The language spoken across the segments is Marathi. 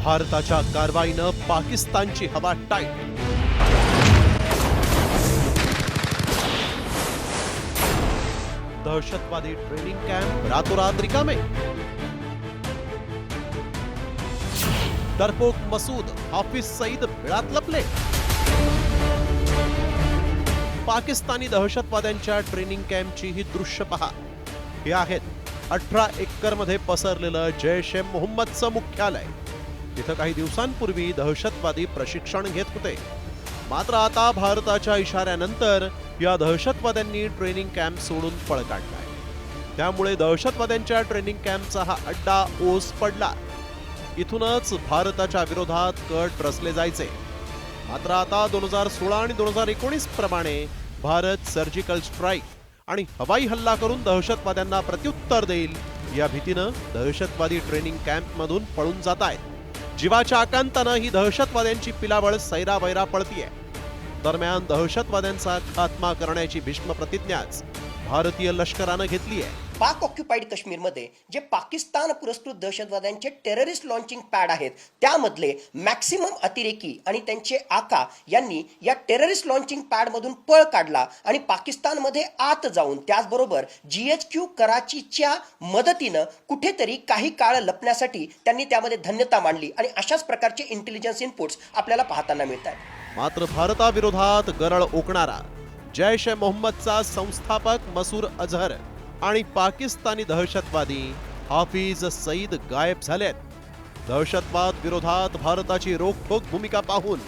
भारताच्या कारवाईनं पाकिस्तानची हवा टाईट. दहशतवादी ट्रेनिंग कॅम्प रातोरात रिकामे. डरपोक मसूद हाफिज सईद बिळात लपले. पाकिस्तानी दहशतवाद्यांच्या ट्रेनिंग कॅम्पची ही दृश्य पहा. हे आहेत 18 एकर मध्ये पसरलेलं जैश ए मोहम्मदचं मुख्यालय. तिथं काही दिवसांपूर्वी दहशतवादी प्रशिक्षण घेत होते. मात्र आता भारताच्या इशाऱ्यानंतर या दहशतवाद्यांनी ट्रेनिंग कॅम्प सोडून पळ काढलाय. त्यामुळे दहशतवाद्यांच्या ट्रेनिंग कॅम्पचा हा अड्डा ओस पडला. इथूनच भारताच्या विरोधात कट रचले जायचे. मात्र आता 2016 आणि 2019 प्रमाणे भारत सर्जिकल स्ट्राईक आणि हवाई हल्ला करून दहशतवाद्यांना प्रत्युत्तर देईल या भीतीनं दहशतवादी ट्रेनिंग कॅम्पमधून पळून जात आहेत. जीवाच्या आकांतानं ही दहशतवाद्यांची पिलावळ सैरावैरा पळतीये. दरम्यान दहशतवाद्यांचा खात्मा करण्याची भीष्म प्रतिज्ञाच भारतीय लष्करानं घेतली आहे. पाक ऑक्युपाईड काश्मीरमध्ये जे पाकिस्तान पुरस्कृत दहशतवाद्यांचे टेररिस्ट लॉन्चिंग पॅड आहेत त्यामधले मॅक्सिमम अतिरेकी आणि त्यांचे आका यांनी या टेररिस्ट लॉन्चिंग पॅडमधून पळ काढला आणि पाकिस्तानमध्ये आत जाऊन त्याचबरोबर GHQ कराचीच्या मदतीनं कुठेतरी काही काळ लपण्यासाठी त्यांनी त्यामध्ये धन्यता मांडली आणि अशाच प्रकारचे इंटेलिजन्स इनपुट्स आपल्याला पाहताना मिळत आहेत. मात्र भारताविरोधात गरळ ओकणारा जैश ए मोहम्मदचा संस्थापक मसूद अझहर आणि पाकिस्तानी दहशतवादी हाफिज सईद गायब झालेत. दहशतवाद विरोधात भारताची रोखठोक भूमिका पाहून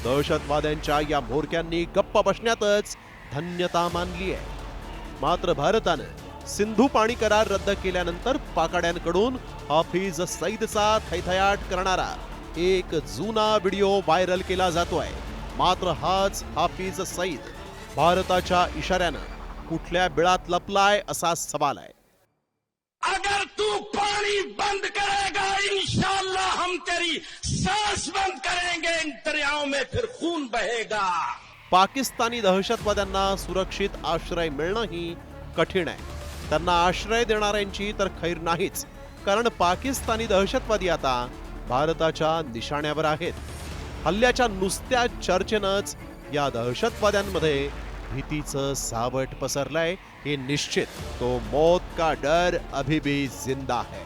दहशतवाद्यांच्या या म्होरक्यांनी गप्प बसण्यातच धन्यता मानली आहे. मात्र भारतानं सिंधू पाणी करार रद्द केल्यानंतर पाकाड्यांकडून हाफिज सईदचा थैथयाट करणारा एक जुना व्हिडिओ व्हायरल केला जातोय. मात्र हाच हाफिज सईद भारताच्या इशाऱ्यानं कुठल्या बिळात लपलाय असा सवाल आहे. अगर तू पानी बंद करेगा इंशाअल्लाह हम तेरी सांस बंद करेंगे, इन दरियाओं में फिर खून बहेगा. पाकिस्तानी दहशतवाद्यांना सुरक्षित आश्रय मिळणंही कठीण आहे. त्यांना आश्रय देणाऱ्यांची तर खैर नाहीच, कारण पाकिस्तानी दहशतवादी आता भारताच्या निशाण्यावर आहेत. हल्ल्याच्या नुसत्या चर्चेनंच या दहशतवाद्यांमध्ये भीतीचं सावट पसरलंय हे निश्चित. तो मौत का डर अभी भी जिंदा है.